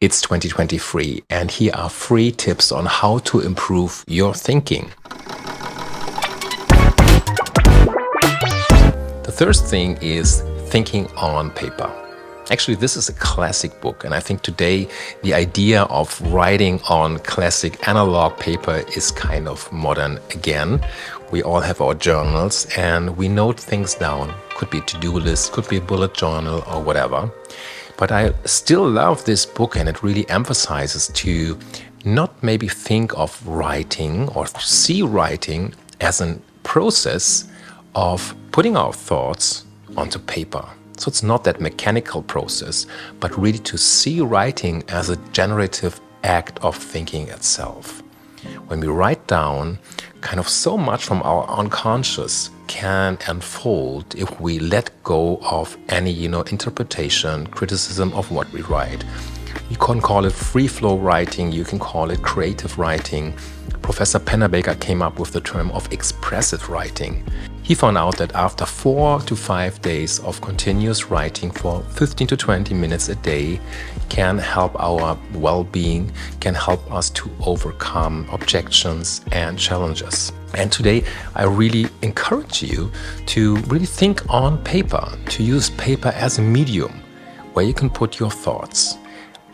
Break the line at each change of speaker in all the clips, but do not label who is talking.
It's 2023, and here are 3 tips on how to improve your thinking. The first thing is thinking on paper. Actually, this is a classic book, and I think today the idea of writing on classic analog paper is kind of modern again. We all have our journals and we note things down. Could be a to-do list, could be a bullet journal or whatever. But I still love this book, and it really emphasizes to not maybe think of writing or see writing as a process of putting our thoughts onto paper. So it's not that mechanical process, but really to see writing as a generative act of thinking itself. When we write down, kind of so much from our unconscious can unfold if we let go of any, interpretation, criticism of what we write. You can call it free flow writing, you can call it creative writing. Professor Pennebaker came up with the term of expressive writing. He found out that after 4 to 5 days of continuous writing for 15 to 20 minutes a day can help our well-being, can help us to overcome objections and challenges. And today, I really encourage you to really think on paper, to use paper as a medium where you can put your thoughts.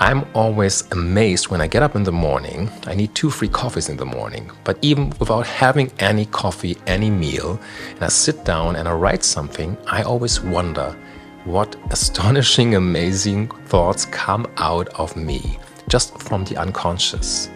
I'm always amazed when I get up in the morning. I need 2 free coffees in the morning, but even without having any coffee, any meal, and I sit down and I write something, I always wonder what astonishing, amazing thoughts come out of me just from the unconscious.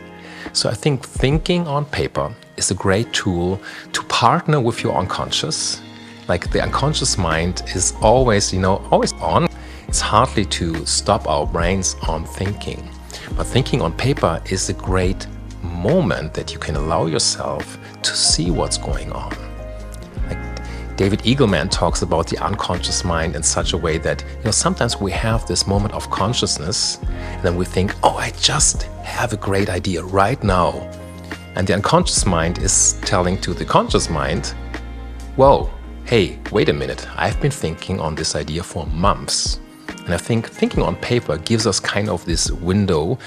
So I think thinking on paper is a great tool to partner with your unconscious. Like the unconscious mind is always, always on. It's hardly to stop our brains on thinking. But thinking on paper is a great moment that you can allow yourself to see what's going on. Like David Eagleman talks about the unconscious mind in such a way that, sometimes we have this moment of consciousness and then we think, oh, I just have a great idea right now. And the unconscious mind is telling to the conscious mind, whoa, hey, wait a minute, I've been thinking on this idea for months. And I think thinking on paper gives us kind of this window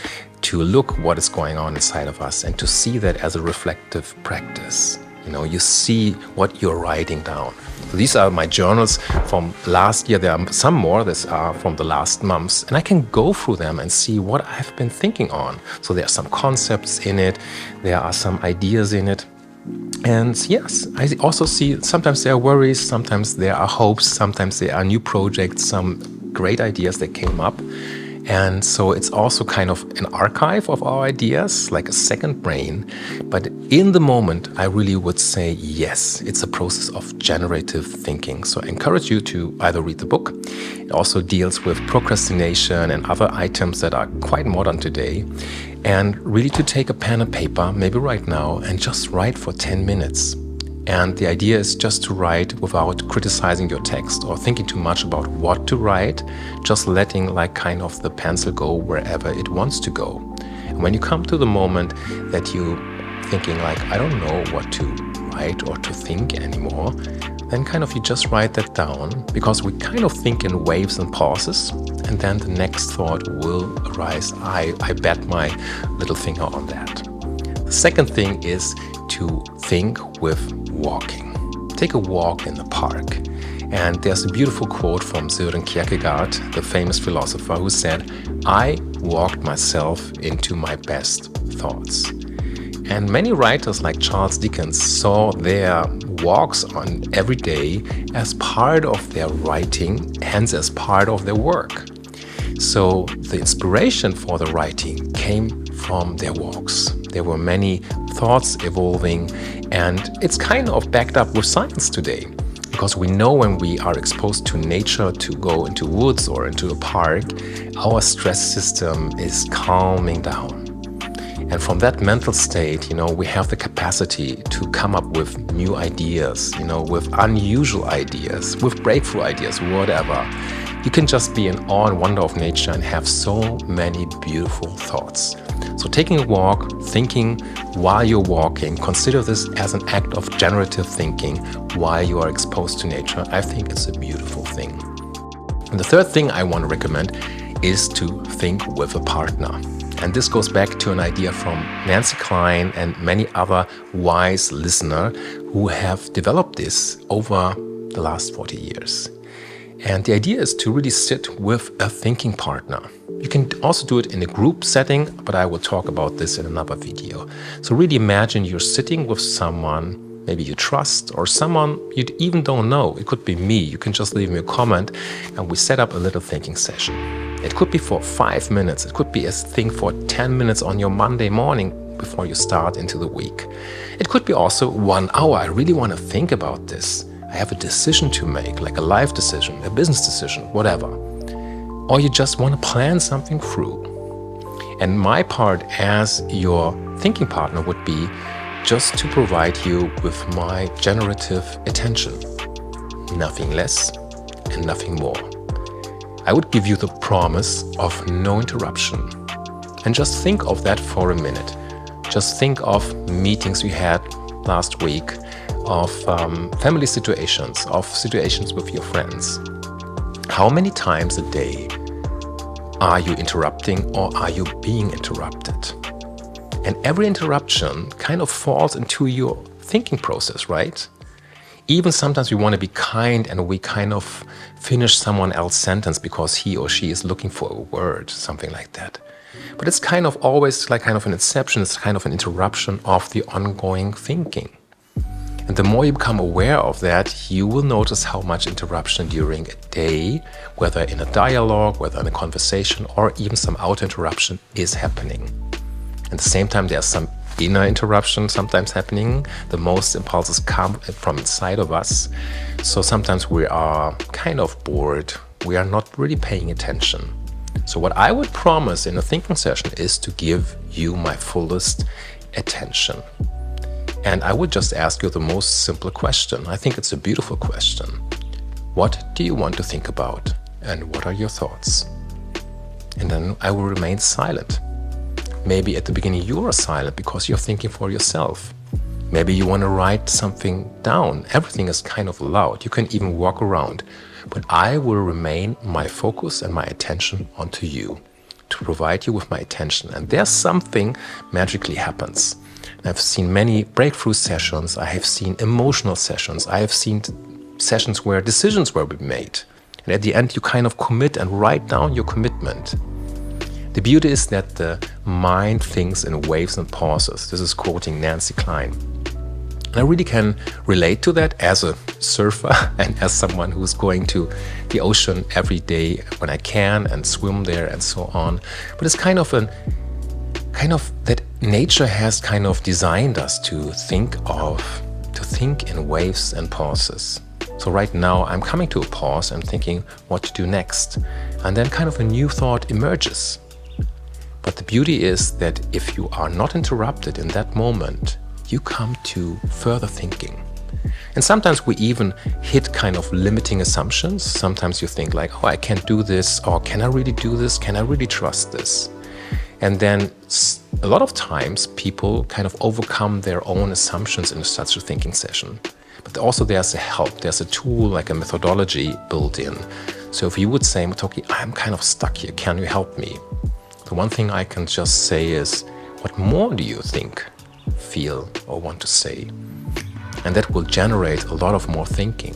to look what is going on inside of us and to see that as a reflective practice. You see what you're writing down. So these are my journals from last year. There are some more that are from the last months, and I can go through them and see what I've been thinking on. So there are some concepts in it. There are some ideas in it. And yes, I also see sometimes there are worries, sometimes there are hopes, sometimes there are new projects, some great ideas that came up. And so it's also kind of an archive of our ideas, like a second brain. But in the moment, I really would say, yes, it's a process of generative thinking. So I encourage you to either read the book. It also deals with procrastination and other items that are quite modern today. And really to take a pen and paper, maybe right now, and just write for 10 minutes. And the idea is just to write without criticizing your text or thinking too much about what to write, just letting kind of the pencil go wherever it wants to go. And when you come to the moment that you're thinking I don't know what to write or to think anymore, then kind of you just write that down, because we kind of think in waves and pauses, and then the next thought will arise. I bet my little finger on that. The second thing is to think with walking. Take a walk in the park. And there's a beautiful quote from Søren Kierkegaard, the famous philosopher, who said, I walked myself into my best thoughts. And many writers like Charles Dickens saw their walks on every day as part of their writing, hence as part of their work. So the inspiration for the writing came from their walks. There were many thoughts evolving, and it's kind of backed up with science today, because we know when we are exposed to nature, to go into woods or into a park, our stress system is calming down. And from that mental state, we have the capacity to come up with new ideas, with unusual ideas, with breakthrough ideas, whatever. You can just be in awe and wonder of nature and have so many beautiful thoughts. So taking a walk, thinking while you're walking, consider this as an act of generative thinking while you are exposed to nature. I think it's a beautiful thing. And the third thing I want to recommend is to think with a partner. And this goes back to an idea from Nancy Kline and many other wise listeners who have developed this over the last 40 years. And the idea is to really sit with a thinking partner. You can also do it in a group setting, but I will talk about this in another video. So really imagine you're sitting with someone maybe you trust or someone you even don't know. It could be me. You can just leave me a comment and we set up a little thinking session. It could be for 5 minutes. It could be a thing for 10 minutes on your Monday morning before you start into the week. It could be also 1 hour. I really want to think about this. I have a decision to make, like a life decision, a business decision, whatever. Or you just want to plan something through. And my part as your thinking partner would be just to provide you with my generative attention. Nothing less and nothing more. I would give you the promise of no interruption. And just think of that for a minute. Just think of meetings we had last week, of family situations, of situations with your friends. How many times a day are you interrupting or are you being interrupted? And every interruption kind of falls into your thinking process, right? Even sometimes we want to be kind and we kind of finish someone else's sentence because he or she is looking for a word, something like that. But it's kind of always like kind of an inception, it's kind of an interruption of the ongoing thinking. And the more you become aware of that, you will notice how much interruption during a day, whether in a dialogue, whether in a conversation, or even some outer interruption is happening. At the same time, there's some inner interruption sometimes happening. The most impulses come from inside of us. So sometimes we are kind of bored. We are not really paying attention. So what I would promise in a thinking session is to give you my fullest attention. And I would just ask you the most simple question. I think it's a beautiful question. What do you want to think about? And what are your thoughts? And then I will remain silent. Maybe at the beginning you are silent because you're thinking for yourself. Maybe you want to write something down. Everything is kind of loud. You can even walk around. But I will remain my focus and my attention onto you to provide you with my attention. And there's something magically happens. I've seen many breakthrough sessions. I have seen emotional sessions. I have seen sessions where decisions were made. And at the end, you kind of commit and write down your commitment. The beauty is that the mind thinks in waves and pauses. This is quoting Nancy Kline. And I really can relate to that as a surfer and as someone who's going to the ocean every day when I can and swim there and so on. But it's kind of that nature has kind of designed us to think in waves and pauses. So right now I'm coming to a pause and thinking what to do next. And then kind of a new thought emerges. But the beauty is that if you are not interrupted in that moment, you come to further thinking. And sometimes we even hit kind of limiting assumptions. Sometimes you think like, oh, I can't do this, or can I really do this? Can I really trust this? And then a lot of times people kind of overcome their own assumptions in such a thinking session. But also there's a help, there's a tool, like a methodology built in. So if you would say, Motoki, I'm kind of stuck here, can you help me? The one thing I can just say is, what more do you think, feel, or want to say? And that will generate a lot of more thinking.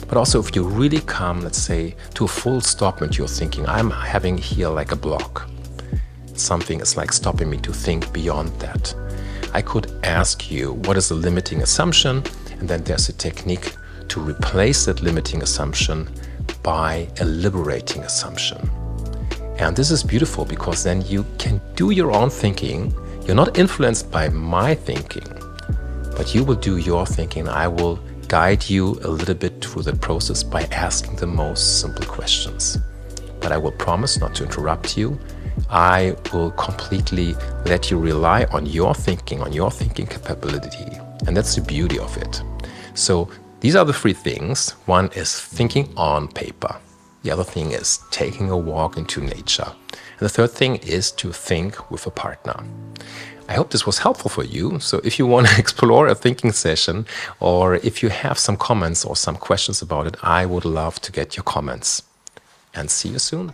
But also if you really come, let's say, to a full stop into your thinking, I'm having here like a block. Something is like stopping me to think beyond that. I could ask you, what is a limiting assumption? And then there's a technique to replace that limiting assumption by a liberating assumption. And this is beautiful because then you can do your own thinking. You're not influenced by my thinking, but you will do your thinking. I will guide you a little bit through the process by asking the most simple questions. But I will promise not to interrupt you. I will completely let you rely on your thinking capability. And that's the beauty of it. So these are the 3 things. One is thinking on paper. The other thing is taking a walk into nature. And the third thing is to think with a partner. I hope this was helpful for you. So if you want to explore a thinking session, or if you have some comments or some questions about it, I would love to get your comments. And see you soon.